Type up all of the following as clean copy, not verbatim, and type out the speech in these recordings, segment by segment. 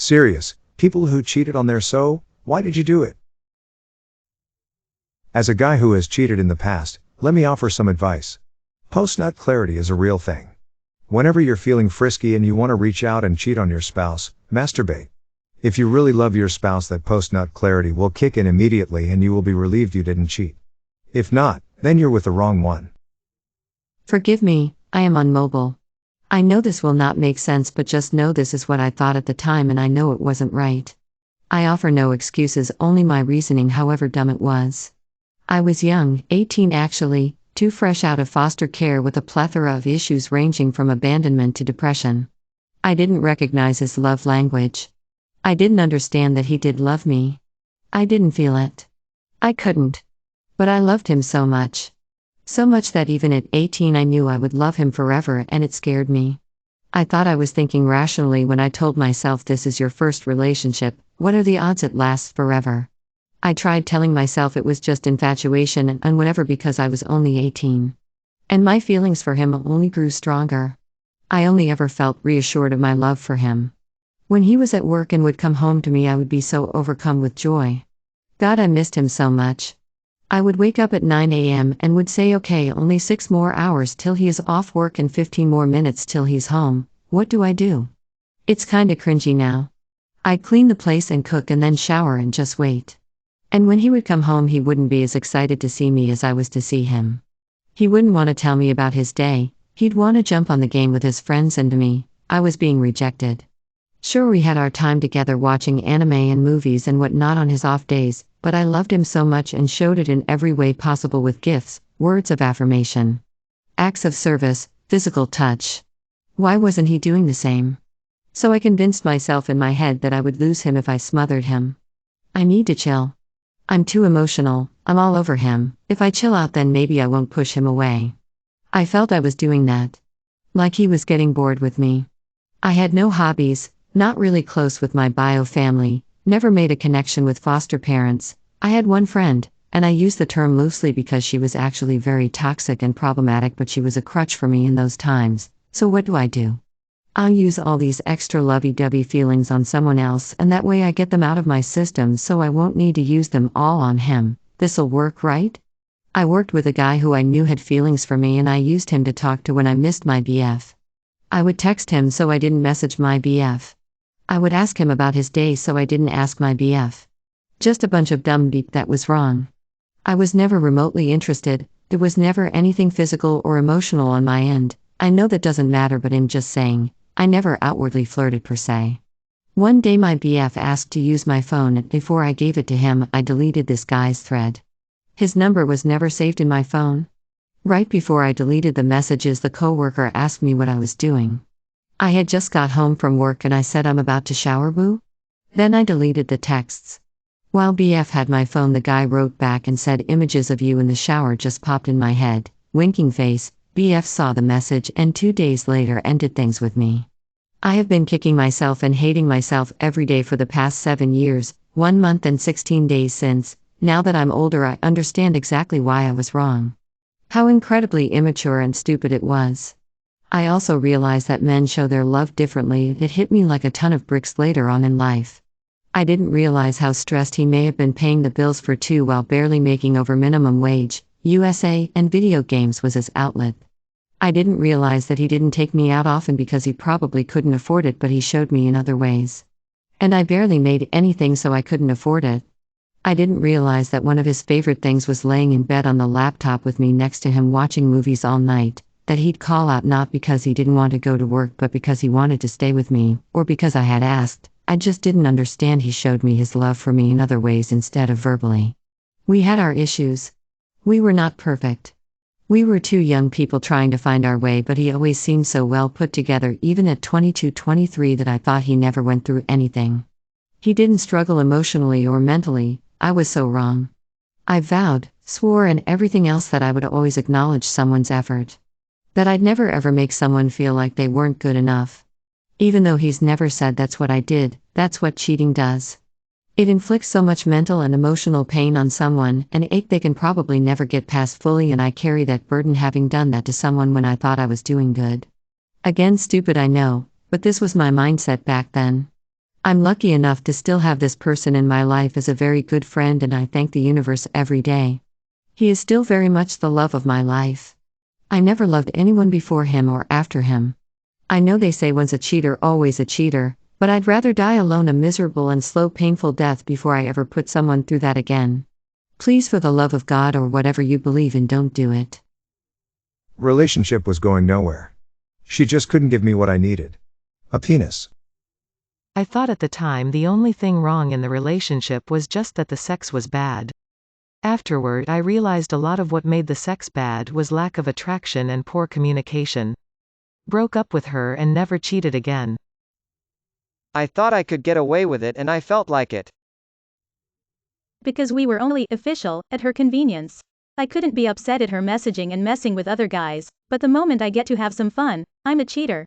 Serious, people who cheated on their why did you do it? As a guy who has cheated in the past, let me offer some advice. Post-nut clarity is a real thing. Whenever you're feeling frisky and you want to reach out and cheat on your spouse, masturbate. If you really love your spouse, that post-nut clarity will kick in immediately and you will be relieved you didn't cheat. If not, then you're with the wrong one. Forgive me, I am on mobile. I know this will not make sense, but just know this is what I thought at the time and I know it wasn't right. I offer no excuses, only my reasoning, however dumb it was. I was young, 18 actually, too fresh out of foster care with a plethora of issues ranging from abandonment to depression. I didn't recognize his love language. I didn't understand that he did love me. I didn't feel it. I couldn't. But I loved him so much. So much that even at 18 I knew I would love him forever, and it scared me. I thought I was thinking rationally when I told myself, this is your first relationship, what are the odds it lasts forever? I tried telling myself it was just infatuation and whatever because I was only 18. And my feelings for him only grew stronger. I only ever felt reassured of my love for him. When he was at work and would come home to me, I would be so overcome with joy. God, I missed him so much. I would wake up at 9 a.m. and would say, okay, only 6 more hours till he is off work and 15 more minutes till he's home. What do I do? It's kinda cringy now. I'd clean the place and cook and then shower and just wait. And when he would come home, he wouldn't be as excited to see me as I was to see him. He wouldn't want to tell me about his day, he'd want to jump on the game with his friends, and to me, I was being rejected. Sure, we had our time together watching anime and movies and whatnot on his off days, but I loved him so much and showed it in every way possible, with gifts, words of affirmation, acts of service, physical touch. Why wasn't he doing the same? So I convinced myself in my head that I would lose him if I smothered him. I need to chill. I'm too emotional, I'm all over him. If I chill out, then maybe I won't push him away. I felt I was doing that. Like he was getting bored with me. I had no hobbies, not really close with my bio family, never made a connection with foster parents. I had one friend, and I use the term loosely because she was actually very toxic and problematic, but she was a crutch for me in those times. So what do? I'll use all these extra lovey-dovey feelings on someone else, and that way I get them out of my system so I won't need to use them all on him. This'll work, right? I worked with a guy who I knew had feelings for me, and I used him to talk to when I missed my BF. I would text him so I didn't message my BF. I would ask him about his day so I didn't ask my BF. Just a bunch of dumb beep that was wrong. I was never remotely interested, there was never anything physical or emotional on my end. I know that doesn't matter, but I'm just saying, I never outwardly flirted per se. One day my BF asked to use my phone, and before I gave it to him, I deleted this guy's thread. His number was never saved in my phone. Right before I deleted the messages, the coworker asked me what I was doing. I had just got home from work and I said, I'm about to shower, boo. Then I deleted the texts. While BF had my phone, the guy wrote back and said, images of you in the shower just popped in my head, winking face. BF saw the message and 2 days later ended things with me. I have been kicking myself and hating myself every day for the past 7 years, 1 month and 16 days since. Now that I'm older, I understand exactly why I was wrong. How incredibly immature and stupid it was. I also realized that men show their love differently. It hit me like a ton of bricks later on in life. I didn't realize how stressed he may have been paying the bills for 2 while barely making over minimum wage. USA and video games was his outlet. I didn't realize that he didn't take me out often because he probably couldn't afford it, but he showed me in other ways. And I barely made anything, so I couldn't afford it. I didn't realize that one of his favorite things was laying in bed on the laptop with me next to him watching movies all night, that he'd call out not because he didn't want to go to work but because he wanted to stay with me, or because I had asked. I just didn't understand he showed me his love for me in other ways instead of verbally. We had our issues. We were not perfect. We were 2 young people trying to find our way, but he always seemed so well put together even at 22, 23 that I thought he never went through anything. He didn't struggle emotionally or mentally. I was so wrong. I vowed, swore and everything else that I would always acknowledge someone's effort. That I'd never ever make someone feel like they weren't good enough. Even though he's never said that's what I did, that's what cheating does. It inflicts so much mental and emotional pain on someone, an ache they can probably never get past fully, and I carry that burden having done that to someone when I thought I was doing good. Again, stupid, I know, but this was my mindset back then. I'm lucky enough to still have this person in my life as a very good friend, and I thank the universe every day. He is still very much the love of my life. I never loved anyone before him or after him. I know they say once a cheater, always a cheater, but I'd rather die alone a miserable and slow painful death before I ever put someone through that again. Please, for the love of God or whatever you believe in, don't do it. Relationship was going nowhere. She just couldn't give me what I needed. A penis. I thought at the time the only thing wrong in the relationship was just that the sex was bad. Afterward, I realized a lot of what made the sex bad was lack of attraction and poor communication. Broke up with her and never cheated again. I thought I could get away with it and I felt like it. Because we were only official at her convenience. I couldn't be upset at her messaging and messing with other guys, but the moment I get to have some fun, I'm a cheater.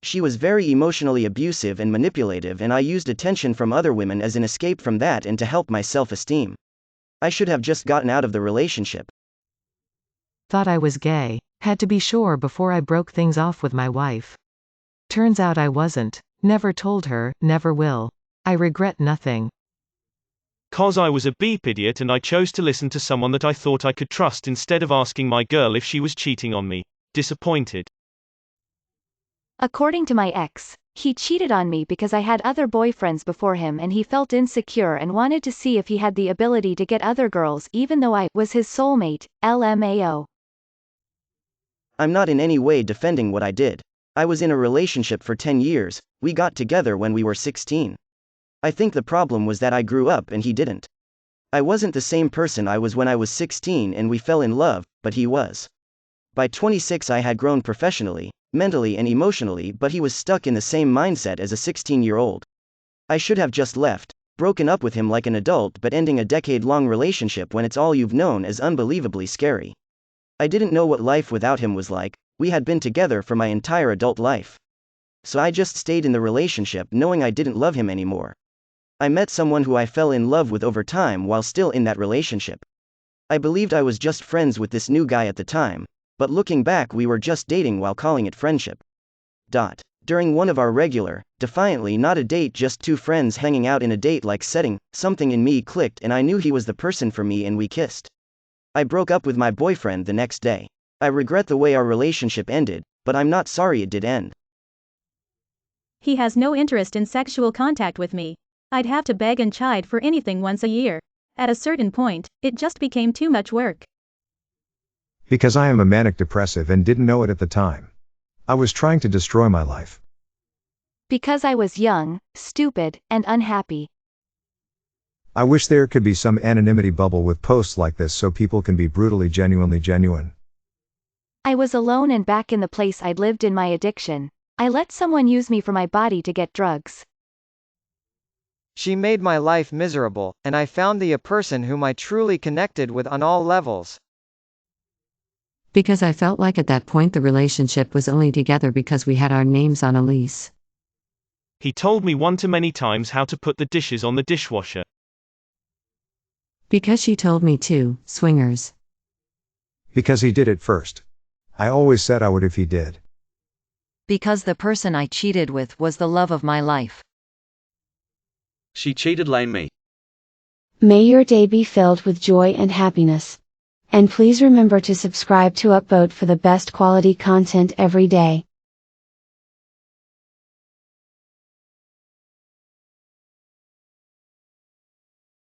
She was very emotionally abusive and manipulative, and I used attention from other women as an escape from that and to help my self-esteem. I should have just gotten out of the relationship. Thought I was gay. Had to be sure before I broke things off with my wife. Turns out I wasn't. Never told her, never will. I regret nothing. 'Cause I was a beep idiot and I chose to listen to someone that I thought I could trust instead of asking my girl if she was cheating on me. Disappointed. According to my ex, he cheated on me because I had other boyfriends before him and he felt insecure and wanted to see if he had the ability to get other girls even though I was his soulmate, LMAO. I'm not in any way defending what I did. I was in a relationship for 10 years, we got together when we were 16. I think the problem was that I grew up and he didn't. I wasn't the same person I was when I was 16 and we fell in love, but he was. By 26 I had grown professionally, mentally and emotionally, but he was stuck in the same mindset as a 16-year-old. I should have just left, broken up with him like an adult, but ending a decade-long relationship when it's all you've known is unbelievably scary. I didn't know what life without him was like. We had been together for my entire adult life. So I just stayed in the relationship knowing I didn't love him anymore. I met someone who I fell in love with over time while still in that relationship. I believed I was just friends with this new guy at the time, but looking back we were just dating while calling it friendship. During one of our regular, defiantly not a date, just two friends hanging out in a date-like setting, something in me clicked and I knew he was the person for me and we kissed. I broke up with my boyfriend the next day. I regret the way our relationship ended, but I'm not sorry it did end. He has no interest in sexual contact with me. I'd have to beg and chide for anything once a year. At a certain point, it just became too much work. Because I am a manic depressive and didn't know it at the time. I was trying to destroy my life. Because I was young, stupid, and unhappy. I wish there could be some anonymity bubble with posts like this so people can be brutally genuinely genuine. I was alone and back in the place I'd lived in my addiction. I let someone use me for my body to get drugs. She made my life miserable, and I found a person whom I truly connected with on all levels. Because I felt like at that point the relationship was only together because we had our names on a lease. He told me one too many times how to put the dishes on the dishwasher. Because she told me to, swingers. Because he did it first. I always said I would if he did. Because the person I cheated with was the love of my life. She cheated on me. May your day be filled with joy and happiness. And please remember to subscribe to Upvote for the best quality content every day.